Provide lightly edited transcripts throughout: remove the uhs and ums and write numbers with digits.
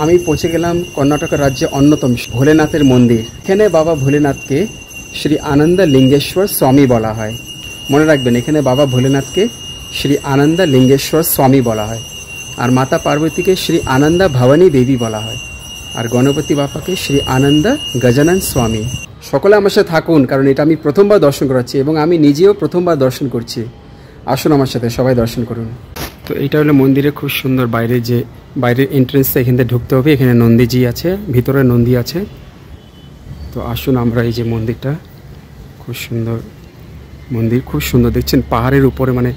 আমি পৌঁছে গেলাম কর্ণাটক রাজ্যে অন্যতম ভোলেনাথের মন্দির। এখানে বাবা ভোলেনাথকে শ্রী আনন্দ লিঙ্গেশ্বর স্বামী বলা হয়। মনে রাখবেন, এখানে বাবা ভোলেনাথকে শ্রী আনন্দ লিঙ্গেশ্বর স্বামী বলা হয়। আর মাতা পার্বতীকে শ্রী আনন্দা ভবানী দেবী বলা হয়। আর গণপতি বাপাকে শ্রী আনন্দ গজানন স্বামী। সকলে আমার সাথে থাকুন, কারণ এটা আমি প্রথমবার দর্শন করাচ্ছি এবং আমি নিজেও প্রথমবার দর্শন করছি। আসুন আমার সাথে, সবাই দর্শন করুন। তো এইটা হলো মন্দিরে খুব সুন্দর বাইরের এন্ট্রেন্সটা। এখান থেকে ঢুকতে হবে। এখানে নন্দীজি আছে, ভিতরে নন্দী আছে। তো আসুন আমরা, এই যে মন্দিরটা খুব সুন্দর মন্দির, খুব সুন্দর দেখছেন, পাহাড়ের উপরে, মানে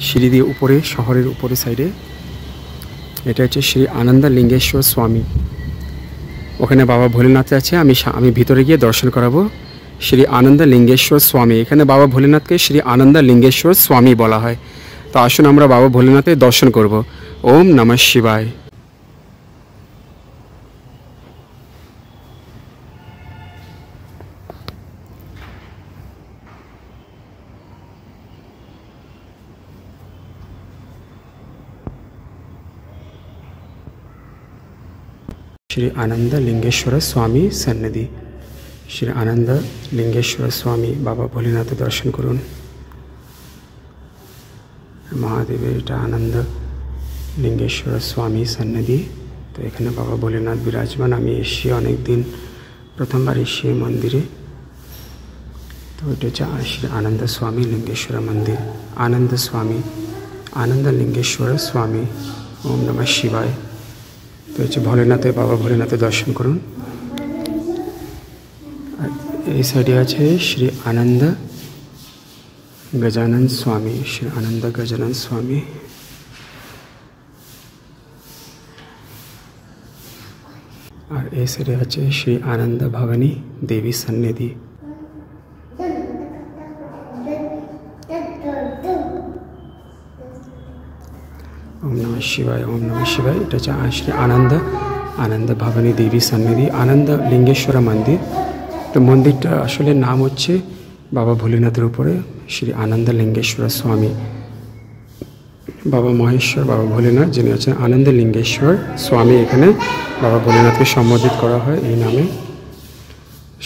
সিঁড়ি দিয়ে উপরে, শহরের উপরে সাইডে। এটা হচ্ছে শ্রী আনন্দ লিঙ্গেশ্বর স্বামী। ওখানে বাবা ভোলেনাথ আছে। আমি ভিতরে গিয়ে দর্শন করাবো। শ্রী আনন্দ লিঙ্গেশ্বর স্বামী। এখানে বাবা ভোলেনাথকে শ্রী আনন্দ লিঙ্গেশ্বর স্বামী বলা হয়। তো আসুন আমরা বাবা ভোলেনাথের দর্শন করব। ওম নমঃ শিবায়। श्री आनंद लिंगेश्वर स्वामी सन्निधि। श्री आनंद लिंगेश्वर स्वामी बाबा भोलेनाथ दर्शन करुन। महादेवेर एटा आनंद लिंगेश्वर स्वामी सन्निधि। तो एखाने बाबा भोलेनाथ विराजमान। आमी एসেছি अनेक दिन, प्रथमबार एসেছি मंदिरे। तो এটা হচ্ছে श्री आनंद स्वामी लिंगेश्वर मंदिर। आनंद स्वामी, आनंद लिंगेश्वर स्वामी। ओम नमः शिवाय। तो হচ্ছে ভোলেনাথে, বাবা ভোলেনাথে দর্শন করুন। আর এই সাইডে আছে শ্রী আনন্দ গজানন স্বামী। শ্রী আনন্দ গজানন স্বামী। আর এই সাইডে আছে শ্রী আনন্দ ভবানী দেবী সন্নিধি। ओम नमः शिवाय, ओम नमः शिवाय। এটা হচ্ছে শ্রী আনন্দ ভবানী দেবী সন্নিধি, আনন্দ লিঙ্গেশ্বর মন্দির। তো মন্দিরটা আসলে নাম হচ্ছে বাবা ভোলেনাথের উপরে শ্রী আনন্দ লিঙ্গেশ্বর স্বামী। বাবা মহেশ্বর, বাবা ভোলেনাথ যিনি হচ্ছেন আনন্দ লিঙ্গেশ্বর স্বামী, এখানে বাবা ভোলেনাথকে সম্বোধিত করা হয় এই নামে।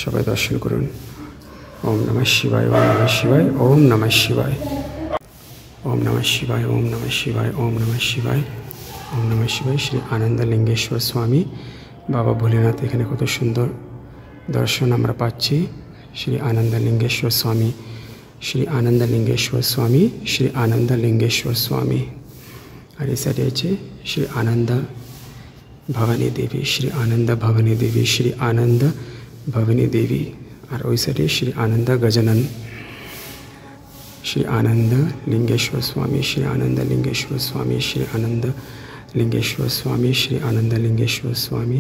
সবাই দর্শন করুন। ওম নমঃ শিবায়, ওম নমঃ শিবায়, ওম নমঃ শিবায়। ओम नमः शिवाय, ओम नमः शिवाय, ओम नमः शिवाय, ओम नमः शिवाय। श्री आनंद लिंगेश्वर स्वामी बाबा भोलेनाथ। एखाने कत सुंदर दर्शन आमरा पाচ্ছি। श्री आनंद लिंगेश्वर स्वामी, श्री आनंद लिंगेश्वर स्वामी, श्री आनंद लिंगेश्वर स्वामी। और इस साइडे আছে श्री आनंद भवानी देवी, श्री आनंद भवानी देवी, श्री आनंद भवानी देवी। और ওই সাইডে श्री आनंद गजानन, श्री आनंद लिंगेश्वर स्वामी, श्री आनंद लिंगेश्वर स्वामी, श्री आनंद लिंगेश्वर स्वामी, श्री आनंद लिंगेश्वर स्वामी,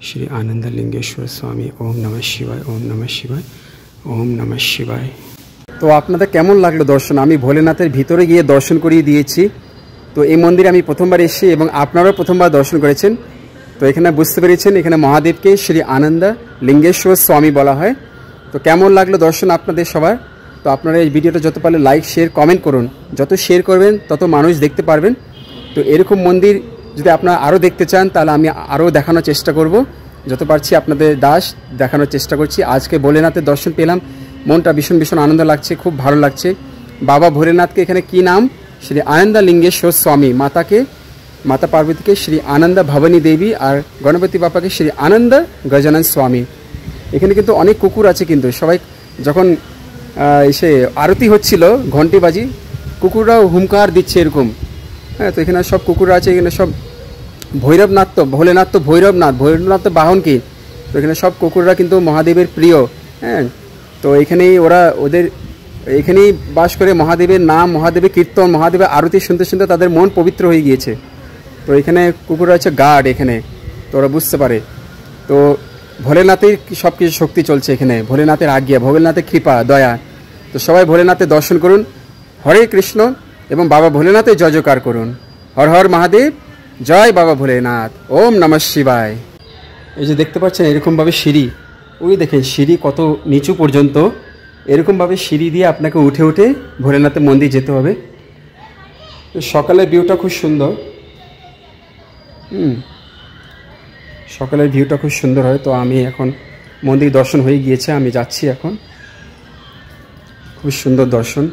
श्री आनंद लिंगेश्वर स्वामी। ओम नमः शिवाय, ओम नमः शिवाय, ओम नमः शिवाय। तो আপনাদের কেমন লাগলো দর্শন? আমি ভোলেনাথের ভিতরে গিয়ে দর্শন করিয়ে দিয়েছি। তো এই মন্দিরে আমি প্রথমবার এসেছি এবং আপনারাও প্রথমবার দর্শন করেছেন। তো এখানে বুঝতে পেরেছেন, এখানে মহাদেবকে শ্রী আনন্দ লিঙ্গেশ্বর স্বামী বলা হয়। তো কেমন লাগলো দর্শন আপনাদের সবার? তো আপনারা এই ভিডিওটা যত পারলে লাইক, শেয়ার, কমেন্ট করুন। যত শেয়ার করবেন তত মানুষ দেখতে পারবেন। তো এরকম মন্দির যদি আপনারা আরও দেখতে চান, তাহলে আমি আরও দেখানোর চেষ্টা করব। যত পারছি আপনাদের দাস দেখানোর চেষ্টা করছি। আজকে ভোলেনাথের দর্শন পেলাম, মনটা ভীষণ ভীষণ আনন্দ লাগছে, খুব ভালো লাগছে। বাবা ভোলেনাথকে এখানে কি নাম? শ্রী আনন্দ লিঙ্গেশ্বর স্বামী। মাতা পার্বতীকে শ্রী আনন্দ ভবানী দেবী, আর গণপতি বাপাকে শ্রী আনন্দ গজানন স্বামী। এখানে কিন্তু অনেক কুকুর আছে, কিন্তু সবাই যখন এসে আরতি হচ্ছিল ঘন্টিবাজি, কুকুররাও হুঙ্কার দিচ্ছে এরকম। হ্যাঁ, তো এখানে সব কুকুররা আছে। এখানে সব ভৈরবনাথ, ভোলেনাথ তো ভৈরবনাথ তো বাহন কি। তো এখানে সব কুকুররা কিন্তু মহাদেবের প্রিয়। হ্যাঁ, তো এখানেই ওদের এখানেই বাস করে। মহাদেবের নাম, মহাদেবের কীর্তন, মহাদেবের আরতি শুনতে শুনতে তাদের মন পবিত্র হয়ে গিয়েছে। তো এখানে কুকুররা হচ্ছে গার্ড এখানে, তো ওরা বুঝতে পারে। তো ভোলেনাথের সব কিছু শক্তি চলছে এখানে, ভোলেনাথের আজ্ঞা, ভোলেনাথের কৃপা, দয়া। তো সবাই ভোলেনাথের দর্শন করুন। হরে কৃষ্ণ এবং বাবা ভোলেনাথের জয় জয়কার করুন। হর হর মহাদেব, জয় বাবা ভোলেনাথ। ওম নমঃ শিবায়। এই যে দেখতে পাচ্ছেন এরকমভাবে সিঁড়ি, ওই দেখেন সিঁড়ি কত নিচু পর্যন্ত। এরকমভাবে সিঁড়ি দিয়ে আপনাকে উঠে উঠে ভোলেনাথের মন্দির যেতে হবে। সকালের ভিউটা খুব সুন্দর। সকালের ভিউটা খুব সুন্দর হয়। তো আমি এখন মন্দির দর্শন হয়ে গিয়েছে, আমি যাচ্ছি এখন। খুব সুন্দর দর্শন।